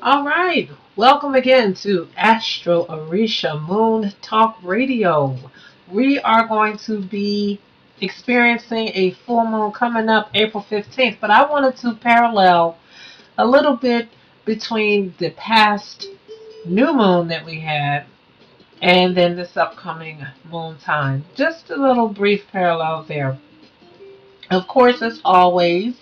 All right, welcome again to Astrorisa Moon Talk Radio. We are going to be experiencing a full moon coming up April 15th, but I wanted to parallel a little bit between the past new moon that we had and then this upcoming moon time. Just a little brief parallel there. Of course, as always,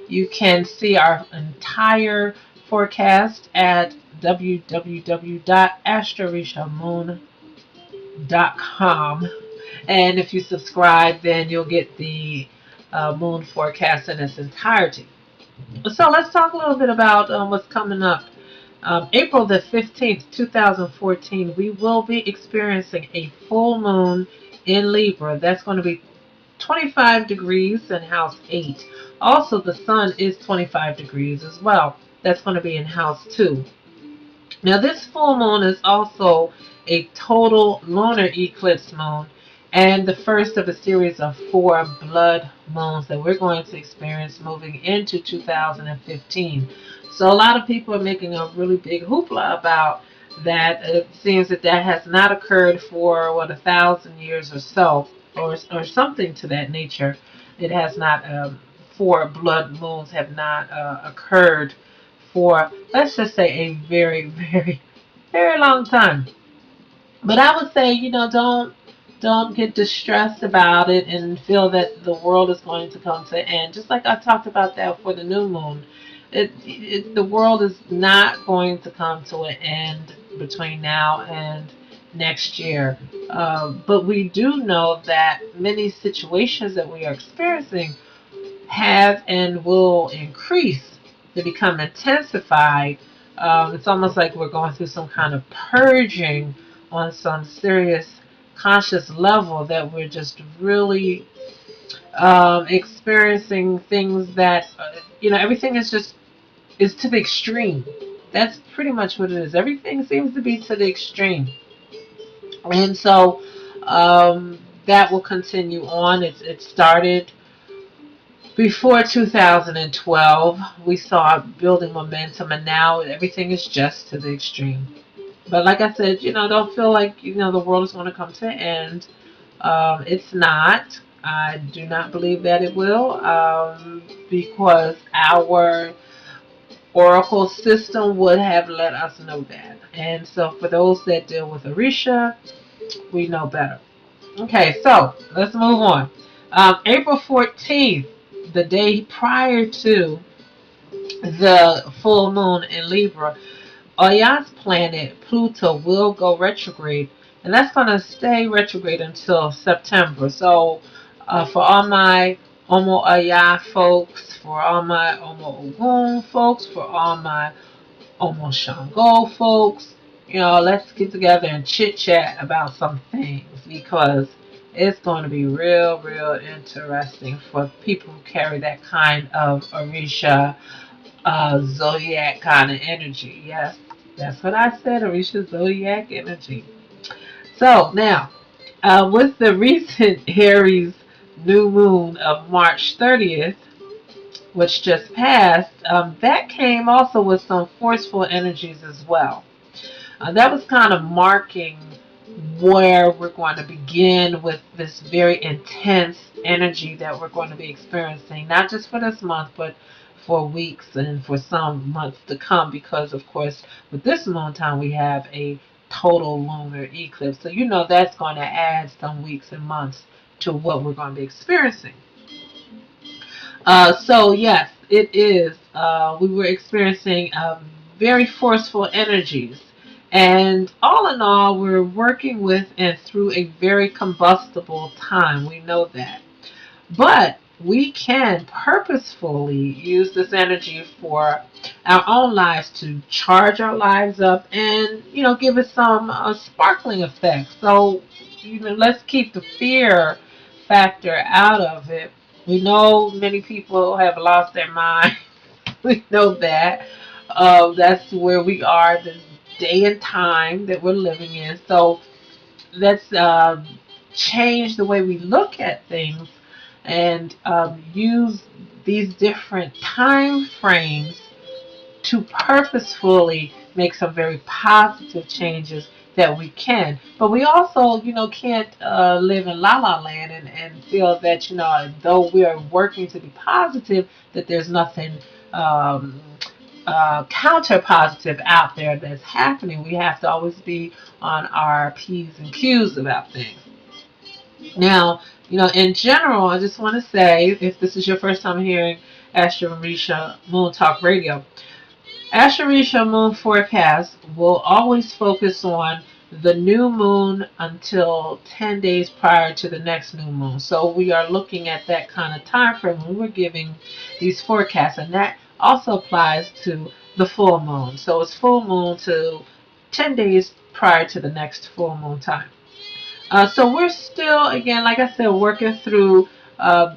you can see our entire forecast at www.astrorishamoon.com. And if you subscribe, then you'll get the moon forecast in its entirety. So let's talk a little bit about what's coming up. April the 15th, 2014, we will be experiencing a full moon in Libra. That's going to be 25 degrees in house 8. Also, the sun is 25 degrees as well. That's going to be in house 2. Now, this full moon is also a total lunar eclipse moon and the first of a series of 4 blood moons that we're going to experience moving into 2015. So, a lot of people are making a really big hoopla about that. It seems that that has not occurred for, what, 1,000 years or so, or something to that nature. It has not, 4 blood moons have not occurred for, let's just say, a very, very, very long time. But I would say, don't get distressed about it and feel that the world is going to come to an end. Just like I talked about that for the new moon, the world is not going to come to an end between now and next year. But we do know that many situations that we are experiencing have and will increase. They become intensified. It's almost like we're going through some kind of purging on some serious conscious level, that we're just really experiencing things that, everything is to the extreme. That's pretty much what it is. Everything seems to be to the extreme. And so that will continue on. It started before 2012. We saw building momentum, and now everything is just to the extreme. But like I said, don't feel like, the world is going to come to an end. It's not. I do not believe that it will, because our oracle system would have let us know that. And so for those that deal with Orisha, we know better. Okay, so let's move on. April 14th, the day prior to the full moon in Libra, Aya's planet Pluto will go retrograde, and that's going to stay retrograde until September. So, for all my Omo Aya folks, for all my Omo Ogun folks, for all my Omo Shango folks, let's get together and chit chat about some things, because it's going to be real, real interesting for people who carry that kind of Orisha zodiac kind of energy. Yes, that's what I said, Orisha zodiac energy. So now, with the recent Aries new moon of March 30th, which just passed, that came also with some forceful energies as well. That was kind of marking where we're going to begin with this very intense energy that we're going to be experiencing, not just for this month, but for weeks and for some months to come, because, of course, with this moon time, we have a total lunar eclipse. So, that's going to add some weeks and months to what we're going to be experiencing. So yes, it is. We were experiencing very forceful energies. And all in all, we're working with and through a very combustible time. We know that. But we can purposefully use this energy for our own lives, to charge our lives up and, give it some sparkling effect. So, let's keep the fear factor out of it. We know many people have lost their mind. We know that. That's where we are, this day and time that we're living in. So let's change the way we look at things, and use these different time frames to purposefully make some very positive changes that we can. But we also, can't live in la la land and feel that, though we are working to be positive, that there's nothing um, counter positive out there that's happening. We have to always be on our P's and Q's about things. Now, in general, I just want to say, if this is your first time hearing Astrorisa Moon Talk Radio, Astrorisa Moon Forecast will always focus on the new moon until 10 days prior to the next new moon. So we are looking at that kind of time frame when we're giving these forecasts, and that also applies to the full moon. So it's full moon to 10 days prior to the next full moon time. So we're still, again, like I said, working through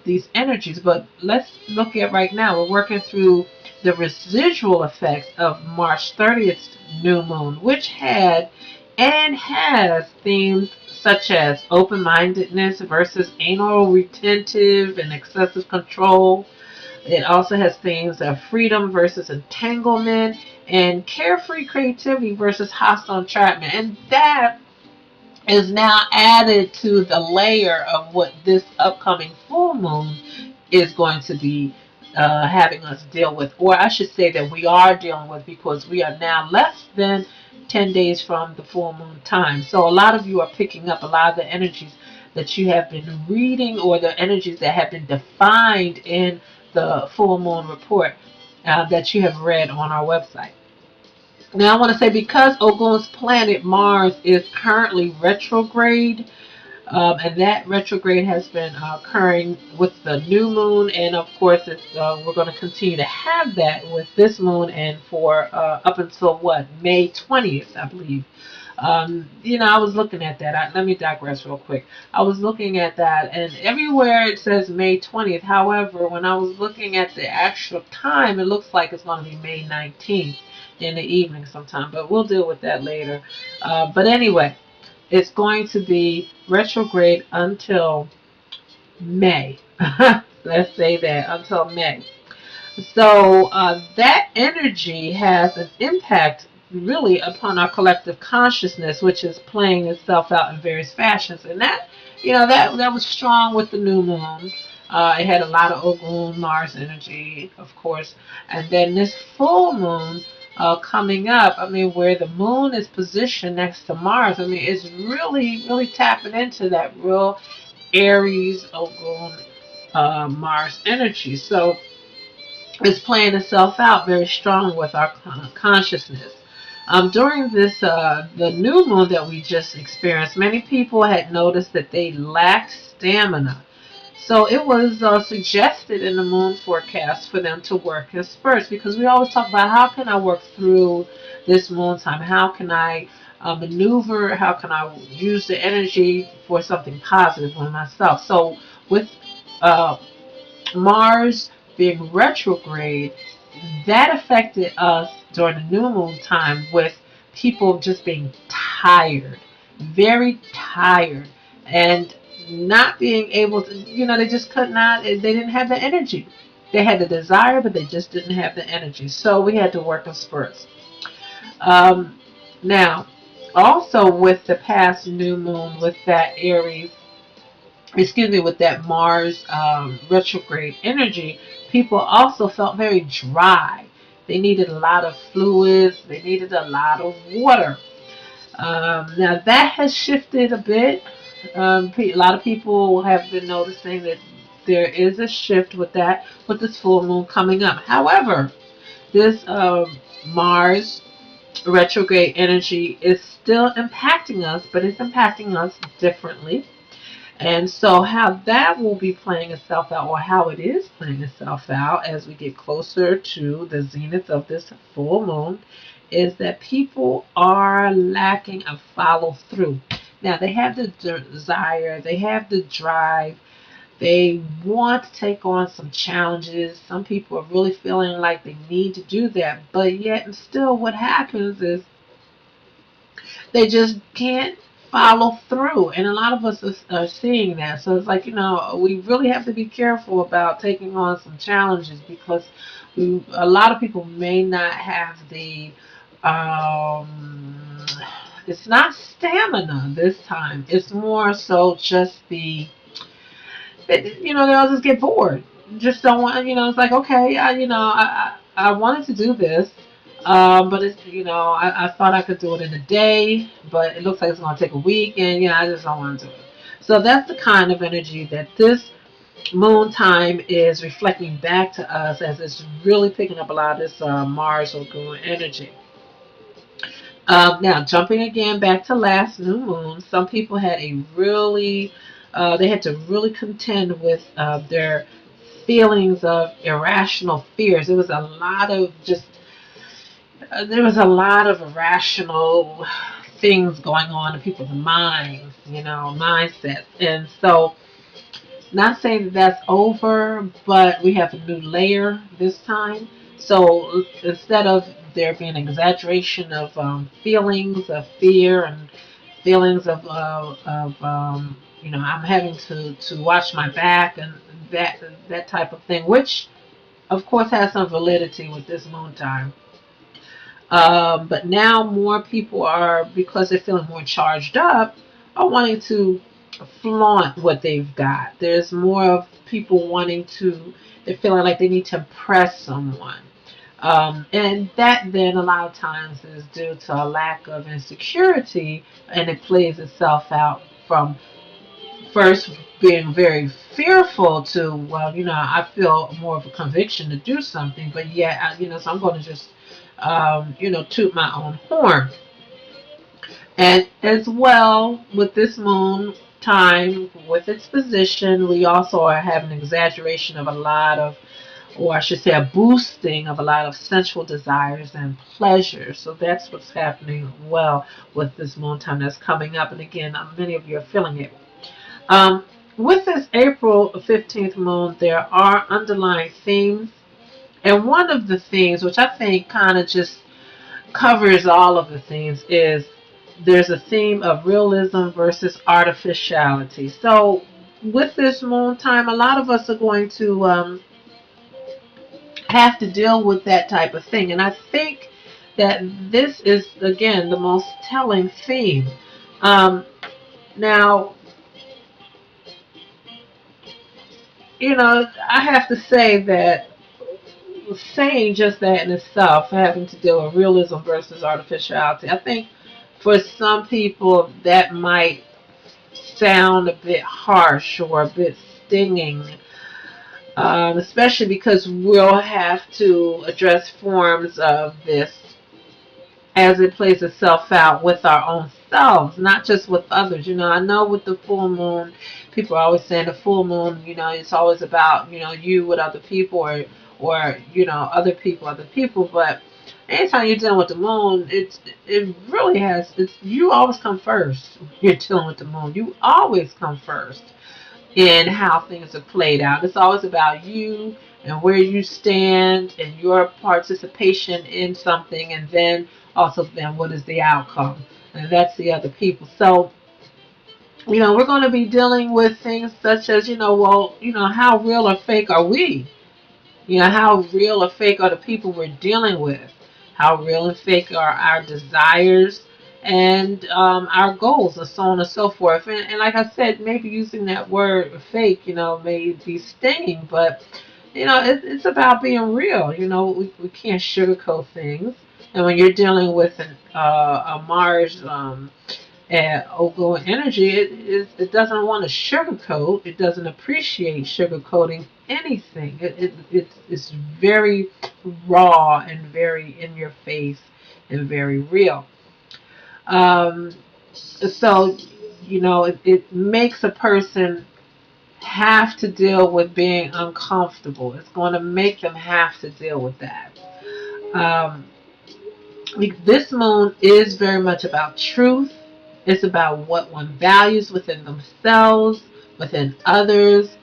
these energies, but let's look at right now. We're working through the residual effects of March 30th new moon, which had and has themes such as open-mindedness versus anal retentive and excessive control. It also has themes of freedom versus entanglement and carefree creativity versus hostile entrapment. And that is now added to the layer of what this upcoming full moon is going to be having us deal with, or I should say that we are dealing with, because we are now less than 10 days from the full moon time. So a lot of you are picking up a lot of the energies that you have been reading, or the energies that have been defined in the full moon report that you have read on our website. Now I want to say, because Ogun's planet Mars is currently retrograde, and that retrograde has been occurring with the new moon, and of course we're going to continue to have that with this moon, and for up until May 20th, I believe. I was looking at that. Let me digress real quick. I was looking at that, and everywhere it says May 20th. However, when I was looking at the actual time, it looks like it's going to be May 19th in the evening sometime, but we'll deal with that later. But anyway, it's going to be retrograde until May. Let's say that, until May. So that energy has an impact really upon our collective consciousness, which is playing itself out in various fashions. And that, that was strong with the new moon. It had a lot of Ogun Mars energy, of course. And then this full moon coming up, where the moon is positioned next to Mars, it's really, really tapping into that real Aries Ogun Mars energy. So it's playing itself out very strong with our consciousness. During this, the new moon that we just experienced, many people had noticed that they lacked stamina. So it was suggested in the moon forecast for them to work in spurts, because we always talk about, how can I work through this moon time? How can I maneuver? How can I use the energy for something positive for myself? So with Mars being retrograde, that affected us during the new moon time, with people just being tired, very tired, and not being able to, they just could not, they didn't have the energy. They had the desire, but they just didn't have the energy. So we had to work in spurts. Now, also with the past new moon, with that with that Mars retrograde energy, people also felt very dry. They needed a lot of fluids. They needed a lot of water. Now that has shifted a bit. A lot of people have been noticing that there is a shift with that, with this full moon coming up. However, this Mars retrograde energy is still impacting us, but it's impacting us differently. And so how that will be playing itself out, or how it is playing itself out as we get closer to the zenith of this full moon, is that people are lacking a follow through. Now, they have the desire, they have the drive, they want to take on some challenges. Some people are really feeling like they need to do that, but yet and still what happens is they just can't follow through. And a lot of us are seeing that. So it's like, we really have to be careful about taking on some challenges, because a lot of people may not have the um, it's not stamina this time. It's more so just they'll just get bored. Just don't want, it's like, okay, I wanted to do this, but it's, I thought I could do it in a day, but it looks like it's going to take a week, and, I just don't want to do it. So that's the kind of energy that this moon time is reflecting back to us, as it's really picking up a lot of this Mars Lagoon energy. Now, jumping again back to last new moon, some people had they had to really contend with their feelings of irrational fears. There was a lot of irrational things going on in people's minds, mindsets. And so, not saying that that's over, but we have a new layer this time. So instead of there being an exaggeration of feelings of fear and feelings of I'm having to watch my back and that type of thing, which of course has some validity with this moon time. But now more people are, because they're feeling more charged up, are wanting to flaunt what they've got. There's more of people they're feeling like they need to impress someone. And that then a lot of times is due to a lack of insecurity, and it plays itself out from first being very fearful to, well, I feel more of a conviction to do something, but yet, so I'm going to just, toot my own horn. And as well, with this moon time, with its position, we also are having an exaggeration of a lot of, or I should say a boosting of a lot of sensual desires and pleasures. So that's what's happening well with this moon time that's coming up. And again, many of you are feeling it. With this April 15th moon, there are underlying themes. And one of the themes, which I think kind of just covers all of the themes, is there's a theme of realism versus artificiality. So with this moon time, a lot of us are going to have to deal with that type of thing. And I think that this is, again, the most telling theme. Now, I have to say that saying just that in itself, having to deal with realism versus artificiality, I think for some people that might sound a bit harsh or a bit stinging, especially because we'll have to address forms of this as it plays itself out with our own selves, not just with others. I know with the full moon, people are always saying the full moon, it's always about, you with other people, or other people, but anytime you're dealing with the moon, it really you always come first when you're dealing with the moon. You always come first in how things are played out. It's always about you and where you stand and your participation in something, and then also then what is the outcome, and that's the other people. So we're going to be dealing with things such as, how real or fake are we? How real or fake are the people we're dealing with? How real and fake are our desires and our goals, and so on and so forth? And like I said, maybe using that word fake, may be stinging, but it's about being real. We can't sugarcoat things. And when you're dealing with a Mars outgoing energy, it doesn't want to sugarcoat. It doesn't appreciate sugarcoating anything. It's very raw and very in your face and very real. So it makes a person have to deal with being uncomfortable. It's going to make them have to deal with that. Um, this moon is very much about truth. It's about what one values within themselves, within others,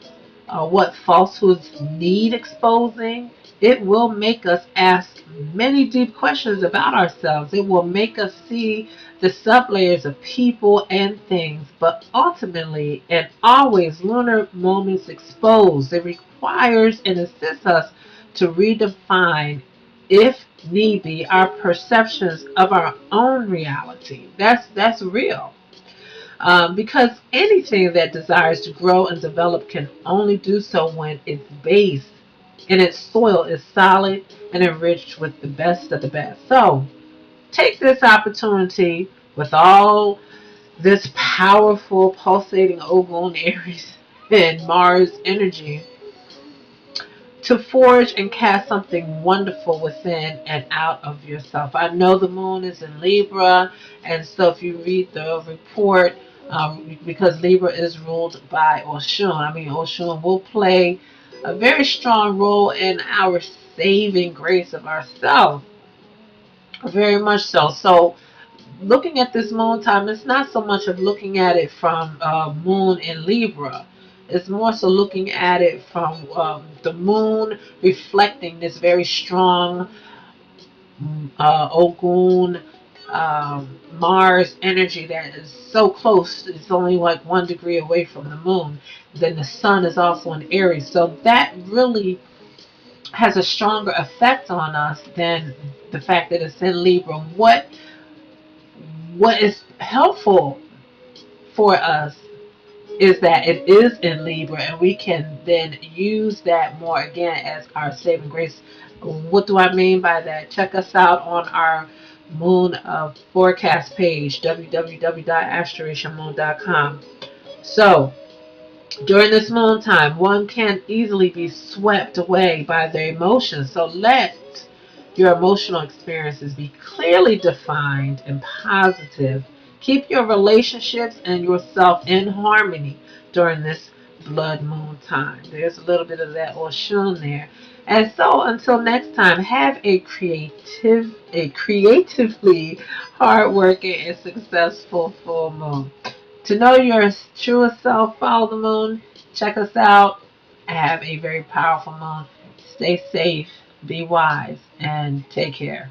what falsehoods need exposing. It will make us ask many deep questions about ourselves. It will make us see the sublayers of people and things. But ultimately, and always, lunar moments expose. It requires and assists us to redefine, if need be, our perceptions of our own reality. That's real. Because anything that desires to grow and develop can only do so when its base and its soil is solid and enriched with the best of the best. So take this opportunity with all this powerful pulsating Ogun Aries and Mars energy to forge and cast something wonderful within and out of yourself. I know the moon is in Libra, and so if you read the report, because Libra is ruled by Oshun, Oshun will play a very strong role in our saving grace of ourselves. Very much so. So, looking at this moon time, it's not so much of looking at it from moon in Libra. It's more so looking at it from the moon reflecting this very strong Ogun Mars energy that is so close. It's only like 1 degree away from the moon. Then the sun is also in Aries. So that really has a stronger effect on us than the fact that it's in Libra. What is helpful for us is that it is in Libra, and we can then use that more again as our saving grace. What do I mean by that? Check us out on our moon forecast page, www.astrorisa.com. So, during this moon time, one can easily be swept away by their emotions. So let your emotional experiences be clearly defined and positive. Keep your relationships and yourself in harmony during this blood moon time. There's a little bit of that Oshun there. And so until next time, have a creatively hardworking and successful full moon. To know your truest self, follow the moon. Check us out. Have a very powerful moon. Stay safe, be wise, and take care.